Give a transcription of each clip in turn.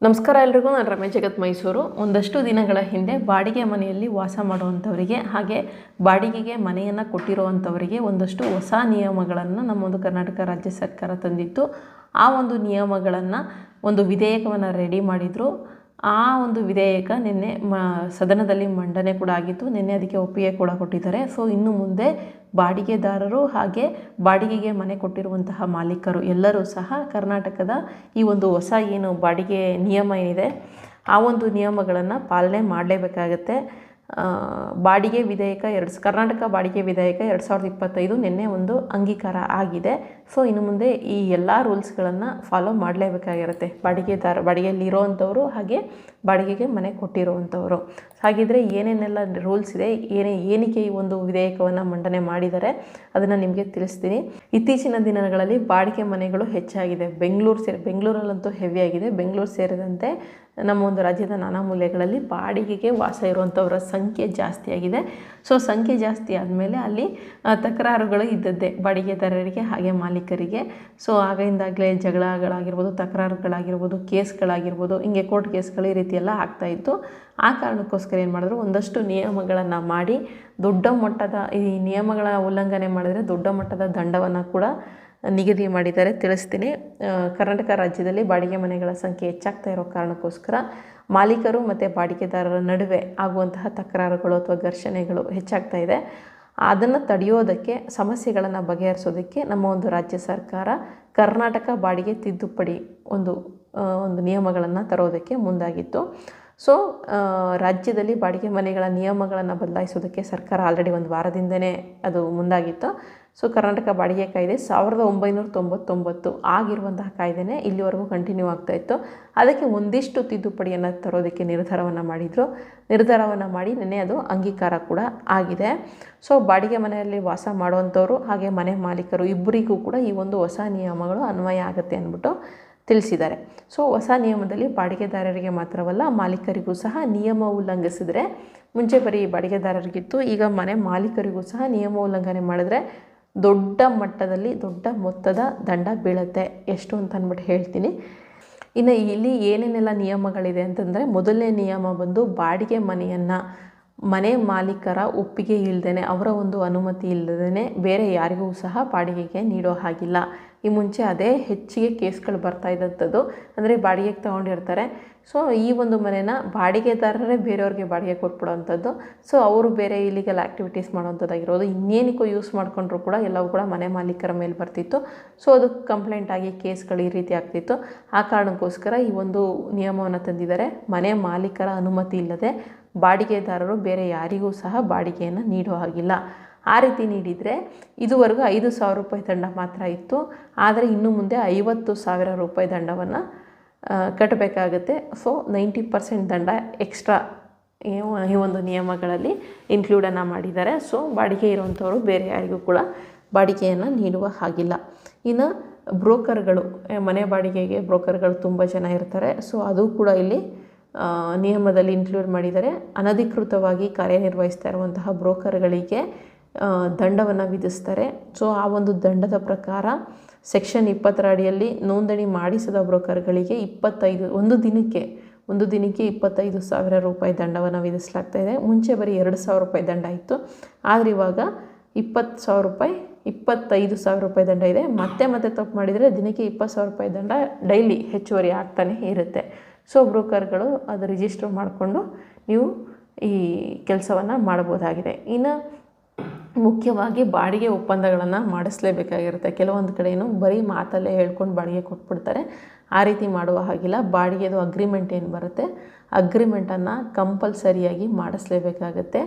ನಮಸ್ಕಾರ ಎಲ್ರಿಗೂ. ನಾನು ರಮೇಶ್ ಜಗತ್ ಮೈಸೂರು. ಒಂದಷ್ಟು ದಿನಗಳ ಹಿಂದೆ ಬಾಡಿಗೆ ಮನೆಯಲ್ಲಿ ವಾಸ ಮಾಡುವಂಥವರಿಗೆ ಹಾಗೆ ಬಾಡಿಗೆಗೆ ಮನೆಯನ್ನು ಕೊಟ್ಟಿರುವಂಥವರಿಗೆ ಒಂದಷ್ಟು ಹೊಸ ನಿಯಮಗಳನ್ನು ನಮ್ಮೊಂದು ಕರ್ನಾಟಕ ರಾಜ್ಯ ಸರ್ಕಾರ ತಂದಿತ್ತು. ಆ ಒಂದು ನಿಯಮಗಳನ್ನು ಒಂದು ವಿಧೇಯಕವನ್ನು ರೆಡಿ ಮಾಡಿದರು. ಆ ಒಂದು ವಿಧೇಯಕ ನಿನ್ನೆ ಸದನದಲ್ಲಿ ಮಂಡನೆ ಕೂಡ ಆಗಿತ್ತು. ನಿನ್ನೆ ಅದಕ್ಕೆ ಒಪ್ಪಿಗೆ ಕೂಡ ಕೊಟ್ಟಿದ್ದಾರೆ. ಸೊ ಇನ್ನು ಮುಂದೆ ಬಾಡಿಗೆದಾರರು ಹಾಗೆ ಬಾಡಿಗೆಗೆ ಮನೆ ಕೊಟ್ಟಿರುವಂತಹ ಮಾಲೀಕರು ಎಲ್ಲರೂ ಸಹ ಕರ್ನಾಟಕದ ಈ ಒಂದು ಹೊಸ ಏನು ಬಾಡಿಗೆ ನಿಯಮ ಏನಿದೆ ಆ ಒಂದು ನಿಯಮಗಳನ್ನು ಪಾಲನೆ ಮಾಡಲೇಬೇಕಾಗತ್ತೆ. ಬಾಡಿಗೆ ವಿಧೇಯಕ ಕರ್ನಾಟಕ ಬಾಡಿಗೆ ವಿಧೇಯಕ 2025 ನಿನ್ನೆ ಒಂದು ಅಂಗೀಕಾರ ಆಗಿದೆ. ಸೊ ಇನ್ನು ಮುಂದೆ ಈ ಎಲ್ಲ ರೂಲ್ಸ್ಗಳನ್ನು ಫಾಲೋ ಮಾಡಲೇಬೇಕಾಗಿರುತ್ತೆ ಬಾಡಿಗೆಯಲ್ಲಿ ಇರೋವಂಥವ್ರು ಹಾಗೆ ಬಾಡಿಗೆಗೆ ಮನೆ ಕೊಟ್ಟಿರುವಂಥವ್ರು. ಹಾಗಿದ್ರೆ ಏನೇನೆಲ್ಲ ರೂಲ್ಸ್ ಇದೆ, ಏನಕ್ಕೆ ಈ ಒಂದು ವಿಧೇಯಕವನ್ನು ಮಂಡನೆ ಮಾಡಿದ್ದಾರೆ ಅದನ್ನು ನಿಮಗೆ ತಿಳಿಸ್ತೀನಿ. ಇತ್ತೀಚಿನ ದಿನಗಳಲ್ಲಿ ಬಾಡಿಗೆ ಮನೆಗಳು ಹೆಚ್ಚಾಗಿದೆ. ಬೆಂಗಳೂರಲ್ಲಂತೂ ಹೆವಿ ಆಗಿದೆ. ಬೆಂಗಳೂರು ಸೇರಿದಂತೆ ನಮ್ಮ ಒಂದು ರಾಜ್ಯದ ನಾನಾ ಮೂಲೆಗಳಲ್ಲಿ ಬಾಡಿಗೆಗೆ ವಾಸ ಇರುವಂಥವರ ಸಂಖ್ಯೆ ಜಾಸ್ತಿ ಆಗಿದೆ. ಸೊ ಸಂಖ್ಯೆ ಜಾಸ್ತಿ ಆದಮೇಲೆ ಅಲ್ಲಿ ತಕರಾರುಗಳು ಇದ್ದದ್ದೇ ಬಾಡಿಗೆದಾರರಿಗೆ ಹಾಗೆ ಮಾಲೀಕರಿಗೆ. ಸೊ ಆಗಿಂದಾಗಲೇ ಜಗಳಗಳಾಗಿರ್ಬೋದು, ತಕರಾರುಗಳಾಗಿರ್ಬೋದು, ಕೇಸ್ಗಳಾಗಿರ್ಬೋದು, ಹಿಂಗೆ ಕೋರ್ಟ್ ಕೇಸ್ಗಳು ಈ ರೀತಿ ಎಲ್ಲ ಆಗ್ತಾಯಿತ್ತು. ಆ ಕಾರಣಕ್ಕೋಸ್ಕರ ಏನು ಮಾಡಿದ್ರು, ಒಂದಷ್ಟು ನಿಯಮಗಳನ್ನು ಮಾಡಿ ದೊಡ್ಡ ಮಟ್ಟದ ಈ ನಿಯಮಗಳ ಉಲ್ಲಂಘನೆ ಮಾಡಿದರೆ ದೊಡ್ಡ ಮಟ್ಟದ ದಂಡವನ್ನು ಕೂಡ ನಿಗದಿ ಮಾಡಿದ್ದಾರೆ. ತಿಳಿಸ್ತೀನಿ. ಕರ್ನಾಟಕ ರಾಜ್ಯದಲ್ಲಿ ಬಾಡಿಗೆ ಮನೆಗಳ ಸಂಖ್ಯೆ ಹೆಚ್ಚಾಗ್ತಾ ಇರೋ ಕಾರಣಕ್ಕೋಸ್ಕರ ಮಾಲೀಕರು ಮತ್ತು ಬಾಡಿಗೆದಾರರ ನಡುವೆ ಆಗುವಂತಹ ತಕರಾರುಗಳು ಅಥವಾ ಘರ್ಷಣೆಗಳು ಹೆಚ್ಚಾಗ್ತಾ ಇದೆ. ಅದನ್ನು ತಡೆಯೋದಕ್ಕೆ, ಸಮಸ್ಯೆಗಳನ್ನು ಬಗೆಹರಿಸೋದಕ್ಕೆ ನಮ್ಮ ಒಂದು ರಾಜ್ಯ ಸರ್ಕಾರ ಕರ್ನಾಟಕ ಬಾಡಿಗೆ ತಿದ್ದುಪಡಿ ಒಂದು ನಿಯಮಗಳನ್ನು ತರೋದಕ್ಕೆ ಮುಂದಾಗಿತ್ತು. ಸೊ ರಾಜ್ಯದಲ್ಲಿ ಬಾಡಿಗೆ ಮನೆಗಳ ನಿಯಮಗಳನ್ನು ಬದಲಾಯಿಸೋದಕ್ಕೆ ಸರ್ಕಾರ ಆಲ್ರೆಡಿ ಒಂದು ವಾರದಿಂದನೇ ಅದು ಮುಂದಾಗಿತ್ತು. ಸೊ ಕರ್ನಾಟಕ ಬಾಡಿಗೆ ಕಾಯ್ದೆ 1999 ಆಗಿರುವಂತಹ ಕಾಯ್ದೆನೇ ಇಲ್ಲಿವರೆಗೂ ಕಂಟಿನ್ಯೂ ಆಗ್ತಾಯಿತ್ತು. ಅದಕ್ಕೆ ಒಂದಿಷ್ಟು ತಿದ್ದುಪಡಿಯನ್ನು ತರೋದಕ್ಕೆ ನಿರ್ಧಾರವನ್ನು ಮಾಡಿ ನಿನ್ನೆ ಅದು ಅಂಗೀಕಾರ ಕೂಡ ಆಗಿದೆ. ಸೊ ಬಾಡಿಗೆ ಮನೆಯಲ್ಲಿ ವಾಸ ಮಾಡುವಂಥವ್ರು ಹಾಗೆ ಮನೆ ಮಾಲೀಕರು ಇಬ್ಬರಿಗೂ ಕೂಡ ಈ ಒಂದು ಹೊಸ ನಿಯಮಗಳು ಅನ್ವಯ ಆಗುತ್ತೆ ಅಂದ್ಬಿಟ್ಟು ತಿಳಿಸಿದ್ದಾರೆ. ಸೊ ಹೊಸ ನಿಯಮದಲ್ಲಿ ಬಾಡಿಗೆದಾರರಿಗೆ ಮಾತ್ರವಲ್ಲ ಮಾಲೀಕರಿಗೂ ಸಹ ನಿಯಮ ಉಲ್ಲಂಘಿಸಿದರೆ, ಮುಂಚೆ ಬರೀ ಬಾಡಿಗೆದಾರರಿಗಿತ್ತು, ಈಗ ಮನೆ ಮಾಲೀಕರಿಗೂ ಸಹ ನಿಯಮ ಉಲ್ಲಂಘನೆ ಮಾಡಿದ್ರೆ ದೊಡ್ಡ ಮಟ್ಟದಲ್ಲಿ ದೊಡ್ಡ ಮೊತ್ತದ ದಂಡ ಬೀಳುತ್ತೆ. ಎಷ್ಟು ಅಂತ ಅಂದ್ಬಿಟ್ಟು ಹೇಳ್ತೀನಿ. ಇನ್ನು ಇಲ್ಲಿ ಏನೇನೆಲ್ಲ ನಿಯಮಗಳಿದೆ ಅಂತಂದರೆ, ಮೊದಲನೇ ನಿಯಮ ಬಂದು ಬಾಡಿಗೆ ಮನೆ ಮಾಲೀಕರ ಒಪ್ಪಿಗೆ ಇಲ್ಲದೇ, ಅವರ ಒಂದು ಅನುಮತಿ ಇಲ್ಲದೇ ಬೇರೆ ಯಾರಿಗೂ ಸಹ ಬಾಡಿಗೆಗೆ ನೀಡೋ ಹಾಗಿಲ್ಲ. ಈ ಮುಂಚೆ ಅದೇ ಹೆಚ್ಚಿಗೆ ಕೇಸ್ಗಳು ಬರ್ತಾ ಇದ್ದಂಥದ್ದು. ಅಂದರೆ ಬಾಡಿಗೆಗೆ ತೊಗೊಂಡಿರ್ತಾರೆ. ಸೊ ಈ ಒಂದು ಮನೆನ ಬಾಡಿಗೆದಾರರೇ ಬೇರೆಯವ್ರಿಗೆ ಬಾಡಿಗೆ ಕೊಟ್ಬಿಡೋವಂಥದ್ದು. ಸೊ ಅವರು ಬೇರೆ ಇಲ್ಲಿಗಲ್ ಆ್ಯಕ್ಟಿವಿಟೀಸ್ ಮಾಡೋವಂಥದ್ದಾಗಿರೋದು, ಇನ್ನೇನಕ್ಕೂ ಯೂಸ್ ಮಾಡಿಕೊಂಡ್ರು ಕೂಡ ಎಲ್ಲವೂ ಕೂಡ ಮನೆ ಮಾಲೀಕರ ಮೇಲೆ ಬರ್ತಿತ್ತು. ಸೊ ಅದು ಕಂಪ್ಲೇಂಟ್ ಆಗಿ ಕೇಸ್ಗಳು ಈ ರೀತಿ ಆಗ್ತಿತ್ತು. ಆ ಕಾರಣಕ್ಕೋಸ್ಕರ ಈ ಒಂದು ನಿಯಮವನ್ನು ತಂದಿದ್ದಾರೆ. ಮನೆ ಮಾಲೀಕರ ಅನುಮತಿ ಇಲ್ಲದೆ ಬಾಡಿಗೆದಾರರು ಬೇರೆ ಯಾರಿಗೂ ಸಹ ಬಾಡಿಗೆಯನ್ನು ನೀಡೋ ಹಾಗಿಲ್ಲ. ಆ ರೀತಿ ನೀಡಿದರೆ ಇದುವರೆಗೂ 5,000 ರೂಪಾಯಿ ದಂಡ ಮಾತ್ರ ಇತ್ತು. ಆದರೆ ಇನ್ನು ಮುಂದೆ 50,000 ರೂಪಾಯಿ ದಂಡವನ್ನು ಕಟ್ಟಬೇಕಾಗುತ್ತೆ. ಸೊ 90% ದಂಡ ಎಕ್ಸ್ಟ್ರಾ ಈ ಒಂದು ನಿಯಮಗಳಲ್ಲಿ ಇನ್ಕ್ಲೂಡನ್ನು ಮಾಡಿದ್ದಾರೆ. ಸೊ ಬಾಡಿಗೆ ಇರುವಂಥವರು ಬೇರೆ ಯಾರಿಗೂ ಕೂಡ ಬಾಡಿಗೆಯನ್ನು ನೀಡುವ ಹಾಗಿಲ್ಲ. ಇನ್ನು ಬ್ರೋಕರ್ಗಳು, ಮನೆ ಬಾಡಿಗೆಗೆ ಬ್ರೋಕರ್ಗಳು ತುಂಬ ಜನ ಇರ್ತಾರೆ. ಸೊ ಅದು ಕೂಡ ಇಲ್ಲಿ ನಿಯಮದಲ್ಲಿ ಇನ್ಕ್ಲೂಡ್ ಮಾಡಿದ್ದಾರೆ. ಅನಧಿಕೃತವಾಗಿ ಕಾರ್ಯನಿರ್ವಹಿಸ್ತಾ ಇರುವಂತಹ ಬ್ರೋಕರ್ಗಳಿಗೆ ದಂಡವನ್ನು ವಿಧಿಸ್ತಾರೆ. ಸೊ ಆ ಒಂದು ದಂಡದ ಪ್ರಕಾರ ಸೆಕ್ಷನ್ 20 ಅಡಿಯಲ್ಲಿ ನೋಂದಣಿ ಮಾಡಿಸಿದ ಬ್ರೋಕರ್ಗಳಿಗೆ ಒಂದು ದಿನಕ್ಕೆ 25,000 ರೂಪಾಯಿ ದಂಡವನ್ನು ವಿಧಿಸಲಾಗ್ತಾ ಇದೆ. ಮುಂಚೆ ಬರೀ 2,000 ರೂಪಾಯಿ ದಂಡ ಇತ್ತು. ಆದರೆ ಇವಾಗ 20,000 ರೂಪಾಯಿ 25,000 ರೂಪಾಯಿ ದಂಡ ಇದೆ. ಮತ್ತೆ ತಪ್ಪು ಮಾಡಿದರೆ ದಿನಕ್ಕೆ 20,000 ರೂಪಾಯಿ ದಂಡ ಡೈಲಿ ಹೆಚ್ಚುವರಿ ಆಗ್ತಾನೆ ಇರುತ್ತೆ. ಸೊ ಬ್ರೋಕರ್ಗಳು ಅದು ರಿಜಿಸ್ಟರ್ ಮಾಡಿಕೊಂಡು ನೀವು ಈ ಕೆಲಸವನ್ನು ಮಾಡ್ಬೋದಾಗಿದೆ. ಇನ್ನು ಮುಖ್ಯವಾಗಿ ಬಾಡಿಗೆ ಒಪ್ಪಂದಗಳನ್ನು ಮಾಡಿಸಲೇಬೇಕಾಗಿರುತ್ತೆ. ಕೆಲವೊಂದು ಕಡೆಯೂ ಬರೀ ಮಾತಲ್ಲೇ ಹೇಳ್ಕೊಂಡು ಬಾಡಿಗೆ ಕೊಟ್ಬಿಡ್ತಾರೆ. ಆ ರೀತಿ ಮಾಡುವ ಹಾಗಿಲ್ಲ. ಬಾಡಿಗೆದು ಅಗ್ರಿಮೆಂಟ್ ಏನು ಬರುತ್ತೆ, ಅಗ್ರಿಮೆಂಟನ್ನು ಕಂಪಲ್ಸರಿಯಾಗಿ ಮಾಡಿಸಲೇಬೇಕಾಗತ್ತೆ.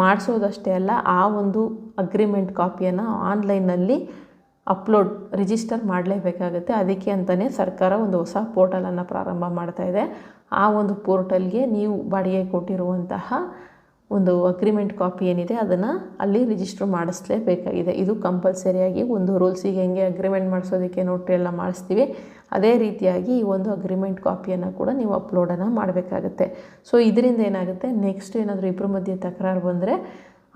ಮಾಡಿಸೋದಷ್ಟೇ ಅಲ್ಲ, ಆ ಒಂದು ಅಗ್ರಿಮೆಂಟ್ ಕಾಪಿಯನ್ನು ಆನ್ಲೈನಲ್ಲಿ ರಿಜಿಸ್ಟರ್ ಮಾಡಲೇಬೇಕಾಗುತ್ತೆ. ಅದಕ್ಕೆ ಅಂತಲೇ ಸರ್ಕಾರ ಒಂದು ಹೊಸ ಪೋರ್ಟಲನ್ನು ಪ್ರಾರಂಭ ಮಾಡ್ತಾ ಇದೆ. ಆ ಒಂದು ಪೋರ್ಟಲ್ಗೆ ನೀವು ಬಾಡಿಗೆ ಕೊಟ್ಟಿರುವಂತಹ ಒಂದು ಅಗ್ರಿಮೆಂಟ್ ಕಾಪಿ ಏನಿದೆ ಅದನ್ನು ಅಲ್ಲಿ ರಿಜಿಸ್ಟರ್ ಮಾಡಿಸಲೇಬೇಕಾಗಿದೆ. ಇದು ಕಂಪಲ್ಸರಿಯಾಗಿ ಒಂದು ರೂಲ್ಸ್. ಈಗ ಹೆಂಗೆ ಅಗ್ರಿಮೆಂಟ್ ಮಾಡಿಸೋದಕ್ಕೆ ನೋಟ್ರಿ ಎಲ್ಲ ಮಾಡಿಸ್ತೀವಿ, ಅದೇ ರೀತಿಯಾಗಿ ಈ ಒಂದು ಅಗ್ರಿಮೆಂಟ್ ಕಾಪಿಯನ್ನು ಕೂಡ ನೀವು ಅಪ್ಲೋಡನ್ನು ಮಾಡಬೇಕಾಗುತ್ತೆ. ಸೊ ಇದರಿಂದ ಏನಾಗುತ್ತೆ, ನೆಕ್ಸ್ಟ್ ಏನಾದರೂ ಇಬ್ಬರ ಮಧ್ಯೆ ತಕರಾರು ಬಂದರೆ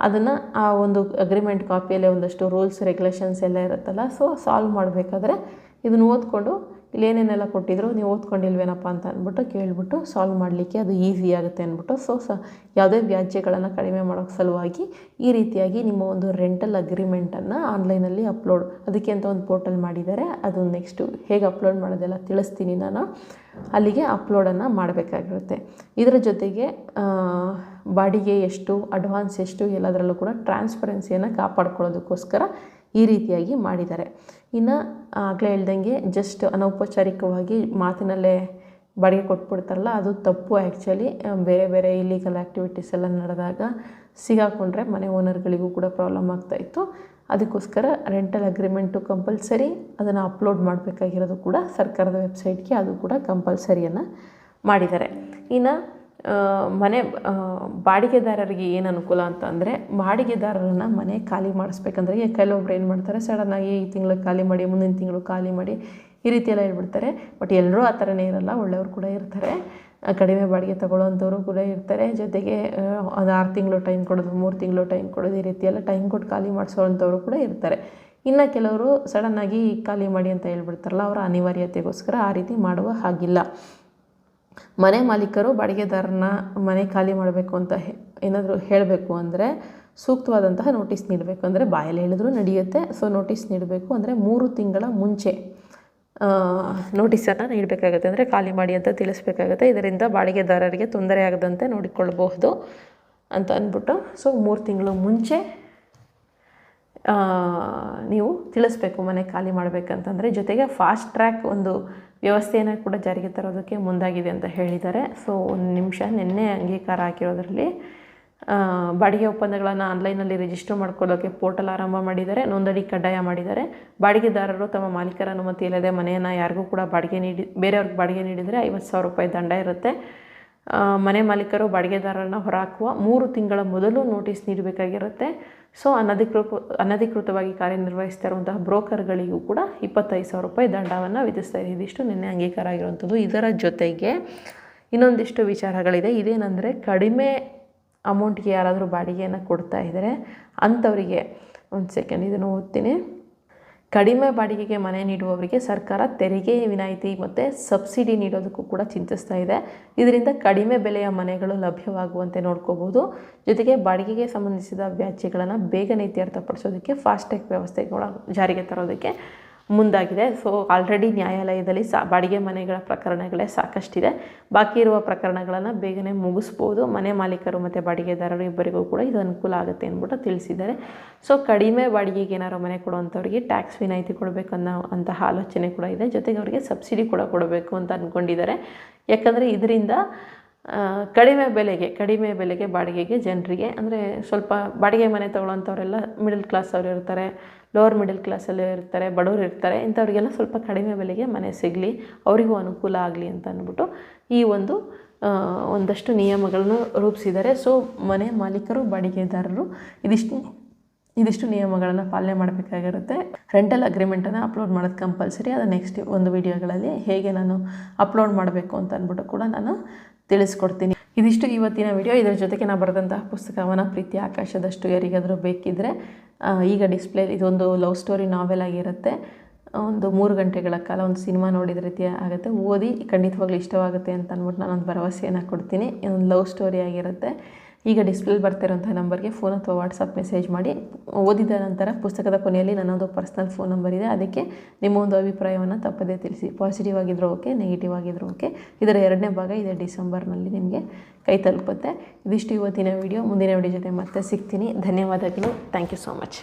ಅದನ್ನು ಆ ಒಂದು ಅಗ್ರಿಮೆಂಟ್ ಕಾಪಿಯಲ್ಲೇ ಒಂದಷ್ಟು ರೂಲ್ಸ್ ರೆಗ್ಯುಲೇಷನ್ಸ್ ಎಲ್ಲ ಇರುತ್ತಲ್ಲ, ಸೊ ಸಾಲ್ವ್ ಮಾಡಬೇಕಾದ್ರೆ ಇದನ್ನು ಓದ್ಕೊಂಡು ಇಲ್ಲೇನೇನೆಲ್ಲ ಕೊಟ್ಟಿದ್ರು ನೀವು ಓದ್ಕೊಂಡಿಲ್ವೇನಪ್ಪ ಅಂತ ಅಂದ್ಬಿಟ್ಟು ಕೇಳಿಬಿಟ್ಟು ಸಾಲ್ವ್ ಮಾಡಲಿಕ್ಕೆ ಅದು ಈಸಿ ಆಗುತ್ತೆ ಅಂದ್ಬಿಟ್ಟು ಯಾವುದೇ ವ್ಯಾಜ್ಯಗಳನ್ನು ಕಡಿಮೆ ಮಾಡೋಕ್ಕೆ ಸಲುವಾಗಿ ಈ ರೀತಿಯಾಗಿ ನಿಮ್ಮ ಒಂದು ರೆಂಟಲ್ ಅಗ್ರಿಮೆಂಟನ್ನು ಆನ್ಲೈನಲ್ಲಿ ಅಪ್ಲೋಡ್ ಅದಕ್ಕೆ ಅಂತ ಒಂದು ಪೋರ್ಟಲ್ ಮಾಡಿದ್ದಾರೆ. ಅದು ನೆಕ್ಸ್ಟು ಹೇಗೆ ಅಪ್ಲೋಡ್ ಮಾಡೋದೆಲ್ಲ ತಿಳಿಸ್ತೀನಿ ನಾನು. ಅಲ್ಲಿಗೆ ಅಪ್ಲೋಡನ್ನು ಮಾಡಬೇಕಾಗಿರುತ್ತೆ. ಇದರ ಜೊತೆಗೆ ಬಾಡಿಗೆ ಎಷ್ಟು, ಅಡ್ವಾನ್ಸ್ ಎಷ್ಟು ಎಲ್ಲದರಲ್ಲೂ ಕೂಡ ಟ್ರಾನ್ಸ್ಪರೆನ್ಸಿಯನ್ನು ಕಾಪಾಡ್ಕೊಳ್ಳೋದಕ್ಕೋಸ್ಕರ ಈ ರೀತಿಯಾಗಿ ಮಾಡಿದ್ದಾರೆ. ಇನ್ನು ಆಗಲೇ ಹೇಳ್ದಂಗೆ ಜಸ್ಟ್ ಅನೌಪಚಾರಿಕವಾಗಿ ಮಾತಿನಲ್ಲೇ ಬಾಡಿಗೆ ಕೊಟ್ಬಿಡ್ತಾರಲ್ಲ, ಅದು ತಪ್ಪು. ಆ್ಯಕ್ಚುಲಿ ಬೇರೆ ಬೇರೆ ಇಲ್ಲೀಗಲ್ ಆ್ಯಕ್ಟಿವಿಟೀಸ್ ಎಲ್ಲ ನಡೆದಾಗ ಸಿಗಾಕೊಂಡ್ರೆ ಮನೆ ಓನರ್ಗಳಿಗೂ ಕೂಡ ಪ್ರಾಬ್ಲಮ್ ಆಗ್ತಾಯಿತ್ತು. ಅದಕ್ಕೋಸ್ಕರ ರೆಂಟಲ್ ಅಗ್ರಿಮೆಂಟು ಕಂಪಲ್ಸರಿ, ಅದನ್ನು ಅಪ್ಲೋಡ್ ಮಾಡಬೇಕಾಗಿರೋದು ಕೂಡ ಸರ್ಕಾರದ ವೆಬ್ಸೈಟ್ಗೆ, ಅದು ಕೂಡ ಕಂಪಲ್ಸರಿಯನ್ನು ಮಾಡಿದ್ದಾರೆ. ಇನ್ನು ಮನೆ ಬಾಡಿಗೆದಾರರಿಗೆ ಏನು ಅನುಕೂಲ ಅಂತ ಅಂದರೆ, ಬಾಡಿಗೆದಾರರನ್ನು ಮನೆ ಖಾಲಿ ಮಾಡಿಸ್ಬೇಕಂದ್ರೆ ಕೆಲವೊಬ್ರು ಏನು ಮಾಡ್ತಾರೆ, ಸಡನ್ನಾಗಿ ಈ ತಿಂಗಳು ಖಾಲಿ ಮಾಡಿ, ಮುಂದಿನ ತಿಂಗಳು ಖಾಲಿ ಮಾಡಿ, ಈ ರೀತಿ ಎಲ್ಲ ಹೇಳ್ಬಿಡ್ತಾರೆ. ಬಟ್ ಎಲ್ಲರೂ ಆ ಥರನೇ ಇರಲ್ಲ, ಒಳ್ಳೆಯವರು ಕೂಡ ಇರ್ತಾರೆ, ಕಡಿಮೆ ಬಾಡಿಗೆ ತೊಗೊಳ್ಳೋವಂಥವ್ರು ಕೂಡ ಇರ್ತಾರೆ. ಜೊತೆಗೆ ಅದು 6 ತಿಂಗಳು ಟೈಮ್ ಕೊಡೋದು, 3 ತಿಂಗಳು ಟೈಮ್ ಕೊಡೋದು, ಈ ರೀತಿ ಎಲ್ಲ ಟೈಮ್ ಕೊಟ್ಟು ಖಾಲಿ ಮಾಡಿಸೋವಂಥವ್ರು ಕೂಡ ಇರ್ತಾರೆ. ಇನ್ನು ಕೆಲವರು ಸಡನ್ನಾಗಿ ಖಾಲಿ ಮಾಡಿ ಅಂತ ಹೇಳ್ಬಿಡ್ತಾರಲ್ಲ, ಅವರ ಅನಿವಾರ್ಯತೆಗೋಸ್ಕರ ಆ ರೀತಿ ಮಾಡುವ ಹಾಗಿಲ್ಲ. ಮನೆ ಮಾಲೀಕರು ಬಾಡಿಗೆದಾರನ ಮನೆ ಖಾಲಿ ಮಾಡಬೇಕು ಅಂತ ಏನಾದರೂ ಹೇಳಬೇಕು ಅಂದರೆ ಸೂಕ್ತವಾದಂತಹ ನೋಟಿಸ್ ನೀಡಬೇಕು. ಅಂದರೆ ಬಾಯಲ್ಲಿ ಹೇಳಿದ್ರು ನಡೆಯುತ್ತೆ. ನೋಟಿಸ್ ನೀಡಬೇಕು. ಅಂದರೆ 3 ತಿಂಗಳ ಮುಂಚೆ ನೋಟಿಸನ್ನು ನೀಡಬೇಕಾಗುತ್ತೆ. ಅಂದರೆ ಖಾಲಿ ಮಾಡಿ ಅಂತ ತಿಳಿಸ್ಬೇಕಾಗುತ್ತೆ. ಇದರಿಂದ ಬಾಡಿಗೆದಾರರಿಗೆ ತೊಂದರೆ ಆಗದಂತೆ ನೋಡಿಕೊಳ್ಳಬಹುದು ಅಂತ ಅಂದ್ಬಿಟ್ಟು 3 ತಿಂಗಳು ಮುಂಚೆ ನೀವು ತಿಳಿಸ್ಬೇಕು ಮನೆ ಖಾಲಿ ಮಾಡಬೇಕಂತಂದರೆ. ಜೊತೆಗೆ ಫಾಸ್ಟ್ ಟ್ರ್ಯಾಕ್ ಒಂದು ವ್ಯವಸ್ಥೆಯನ್ನು ಕೂಡ ಜಾರಿಗೆ ತರೋದಕ್ಕೆ ಮುಂದಾಗಿದೆ ಅಂತ ಹೇಳಿದ್ದಾರೆ. ಒಂದು ನಿಮಿಷ, ನಿನ್ನೆ ಅಂಗೀಕಾರ ಹಾಕಿರೋದ್ರಲ್ಲಿ ಬಾಡಿಗೆ ಒಪ್ಪಂದಗಳನ್ನು ಆನ್ಲೈನಲ್ಲಿ ರಿಜಿಸ್ಟರ್ ಮಾಡ್ಕೊಳ್ಳೋಕ್ಕೆ ಪೋರ್ಟಲ್ ಆರಂಭ ಮಾಡಿದ್ದಾರೆ. ನೋಂದಣಿ ಕಡ್ಡಾಯ ಮಾಡಿದ್ದಾರೆ. ಬಾಡಿಗೆದಾರರು ತಮ್ಮ ಮಾಲೀಕರ ಅನುಮತಿ ಇಲ್ಲದೆ ಮನೆಯನ್ನು ಯಾರಿಗೂ ಕೂಡ ಬೇರೆಯವ್ರಿಗೆ ಬಾಡಿಗೆ ನೀಡಿದರೆ 50,000 ರೂಪಾಯಿ ದಂಡ ಇರುತ್ತೆ. ಮನೆ ಮಾಲೀಕರು ಬಾಡಿಗೆದಾರರನ್ನು ಹೊರಹಾಕುವ 3 ತಿಂಗಳ ಮೊದಲು ನೋಟಿಸ್ ನೀಡಬೇಕಾಗಿರುತ್ತೆ. ಅನಧಿಕೃತವಾಗಿ ಕಾರ್ಯನಿರ್ವಹಿಸ್ತಾ ಇರುವಂತಹ ಬ್ರೋಕರ್ಗಳಿಗೂ ಕೂಡ 25,000 ರೂಪಾಯಿ ದಂಡವನ್ನು ವಿಧಿಸ್ತಾ ಇದೆ. ಇದಿಷ್ಟು ನಿನ್ನೆ ಅಂಗೀಕಾರ ಆಗಿರುವಂಥದ್ದು. ಇದರ ಜೊತೆಗೆ ಇನ್ನೊಂದಿಷ್ಟು ವಿಚಾರಗಳಿದೆ. ಇದೇನೆಂದರೆ, ಕಡಿಮೆ ಅಮೌಂಟ್ಗೆ ಯಾರಾದರೂ ಬಾಡಿಗೆಯನ್ನು ಕೊಡ್ತಾ ಇದ್ದರೆ ಅಂಥವರಿಗೆ, ಒಂದು ಸೆಕೆಂಡ್ ಇದನ್ನು ಓದ್ತೀನಿ. ಕಡಿಮೆ ಬಾಡಿಗೆಗೆ ಮನೆ ನೀಡುವವರಿಗೆ ಸರ್ಕಾರ ತೆರಿಗೆ ವಿನಾಯಿತಿ ಮತ್ತು ಸಬ್ಸಿಡಿ ನೀಡೋದಕ್ಕೂ ಕೂಡ ಚಿಂತಿಸ್ತಾ ಇದೆ. ಇದರಿಂದ ಕಡಿಮೆ ಬೆಲೆಯ ಮನೆಗಳು ಲಭ್ಯವಾಗುವಂತೆ ನೋಡ್ಕೋಬೋದು. ಜೊತೆಗೆ ಬಾಡಿಗೆಗೆ ಸಂಬಂಧಿಸಿದ ವ್ಯಾಜ್ಯಗಳನ್ನು ಬೇಗನೆ ಇತ್ಯರ್ಥಪಡಿಸೋದಕ್ಕೆ ಫಾಸ್ಟ್ ಟ್ರ್ಯಾಕ್ ವ್ಯವಸ್ಥೆಗಳ ಜಾರಿಗೆ ತರೋದಕ್ಕೆ ಮುಂದಾಗಿದೆ. ಆಲ್ರೆಡಿ ನ್ಯಾಯಾಲಯದಲ್ಲಿ ಬಾಡಿಗೆ ಮನೆಗಳ ಪ್ರಕರಣಗಳೇ ಸಾಕಷ್ಟಿದೆ. ಬಾಕಿ ಇರುವ ಪ್ರಕರಣಗಳನ್ನು ಬೇಗನೆ ಮುಗಿಸ್ಬೋದು. ಮನೆ ಮಾಲೀಕರು ಮತ್ತು ಬಾಡಿಗೆದಾರರು ಇಬ್ಬರಿಗೂ ಕೂಡ ಇದು ಅನುಕೂಲ ಆಗುತ್ತೆ ಅಂದ್ಬಿಟ್ಟು ತಿಳಿಸಿದ್ದಾರೆ. ಕಡಿಮೆ ಬಾಡಿಗೆಗೆ ಏನಾರು ಮನೆ ಕೊಡುವಂಥವ್ರಿಗೆ ಟ್ಯಾಕ್ಸ್ ವಿನಾಯಿತಿ ಕೊಡಬೇಕನ್ನೋ ಅಂತಹ ಆಲೋಚನೆ ಕೂಡ ಇದೆ. ಜೊತೆಗೆ ಅವರಿಗೆ ಸಬ್ಸಿಡಿ ಕೂಡ ಕೊಡಬೇಕು ಅಂತ ಅಂದ್ಕೊಂಡಿದ್ದಾರೆ. ಯಾಕಂದರೆ ಇದರಿಂದ ಕಡಿಮೆ ಬೆಲೆಗೆ ಬಾಡಿಗೆಗೆ ಜನರಿಗೆ, ಅಂದರೆ ಸ್ವಲ್ಪ ಬಾಡಿಗೆ ಮನೆ ತೊಗೊಳ್ಳೋಂಥವರೆಲ್ಲ ಮಿಡಲ್ ಕ್ಲಾಸ್ ಅವರು ಇರ್ತಾರೆ, ಲೋವರ್ ಮಿಡಲ್ ಕ್ಲಾಸಲ್ಲಿ ಇರ್ತಾರೆ, ಬಡವರು ಇರ್ತಾರೆ. ಇಂಥವ್ರಿಗೆಲ್ಲ ಸ್ವಲ್ಪ ಕಡಿಮೆ ಬೆಲೆಗೆ ಮನೆ ಸಿಗಲಿ, ಅವರಿಗೂ ಅನುಕೂಲ ಆಗಲಿ ಅಂತ ಅಂದ್ಬಿಟ್ಟು ಈ ಒಂದಷ್ಟು ನಿಯಮಗಳನ್ನು ರೂಪಿಸಿದ್ದಾರೆ. ಮನೆ ಮಾಲೀಕರು, ಬಾಡಿಗೆದಾರರು ಇದಿಷ್ಟು ನಿಯಮಗಳನ್ನು ಪಾಲನೆ ಮಾಡಬೇಕಾಗಿರುತ್ತೆ. ರೆಂಟಲ್ ಅಗ್ರಿಮೆಂಟನ್ನು ಅಪ್ಲೋಡ್ ಮಾಡೋದು ಕಂಪಲ್ಸರಿ. ಅದು ನೆಕ್ಸ್ಟ್ ಒಂದು ವಿಡಿಯೋಗಳಲ್ಲಿ ಹೇಗೆ ನಾನು ಅಪ್ಲೋಡ್ ಮಾಡಬೇಕು ಅಂತ ಅಂದ್ಬಿಟ್ಟು ಕೂಡ ನಾನು ತಿಳಿಸ್ಕೊಡ್ತೀನಿ. ಇದಿಷ್ಟು ಇವತ್ತಿನ ವಿಡಿಯೋ. ಇದರ ಜೊತೆಗೆ ನಾನು ಬರೆದಂತಹ ಪುಸ್ತಕ ಅವನ ಪ್ರೀತಿ ಆಕಾಶದಷ್ಟು ಯಾರಿಗಾದರೂ ಬೇಕಿದ್ದರೆ ಈಗ ಡಿಸ್ಪ್ಲೇ, ಇದೊಂದು ಲವ್ ಸ್ಟೋರಿ ನಾವೆಲ್ ಆಗಿರುತ್ತೆ. ಒಂದು 3 ಗಂಟೆಗಳ ಕಾಲ ಒಂದು ಸಿನಿಮಾ ನೋಡಿದ ರೀತಿ ಆಗುತ್ತೆ. ಓದಿ ಖಂಡಿತವಾಗ್ಲೂ ಇಷ್ಟವಾಗುತ್ತೆ ಅಂತ ಅಂದ್ಬಿಟ್ಟು ನಾನೊಂದು ಭರವಸೆಯನ್ನು ಕೊಡ್ತೀನಿ. ಒಂದು ಲವ್ ಸ್ಟೋರಿ ಆಗಿರುತ್ತೆ. ಈಗ ಡಿಸ್ಪ್ಲೇ ಬರ್ತಿರೋಂಥ ನಂಬರ್ಗೆ ಫೋನ್ ಅಥವಾ ವಾಟ್ಸಪ್ ಮೆಸೇಜ್ ಮಾಡಿ. ಓದಿದ ನಂತರ ಪುಸ್ತಕದ ಕೊನೆಯಲ್ಲಿ ನನ್ನೊಂದು ಪರ್ಸ್ನಲ್ ಫೋನ್ ನಂಬರ್ ಇದೆ. ಅದಕ್ಕೆ ನಿಮ್ಮ ಒಂದು ಅಭಿಪ್ರಾಯವನ್ನು ತಪ್ಪದೇ ತಿಳಿಸಿ. ಪಾಸಿಟಿವ್ ಆಗಿದ್ರೂ ಓಕೆ, ನೆಗೆಟಿವ್ ಆಗಿದ್ರೂ ಓಕೆ. ಇದರ 2ನೇ ಭಾಗ ಇದೆ ಡಿಸೆಂಬರ್ನಲ್ಲಿ ನಿಮಗೆ ಕೈ ತಲುಪುತ್ತೆ. ಇದಿಷ್ಟು ಇವತ್ತಿನ ವಿಡಿಯೋ. ಮುಂದಿನ ವಿಡಿಯೋ ಜೊತೆ ಮತ್ತೆ ಸಿಗ್ತೀನಿ. ಧನ್ಯವಾದಗಳು. Thank you so much.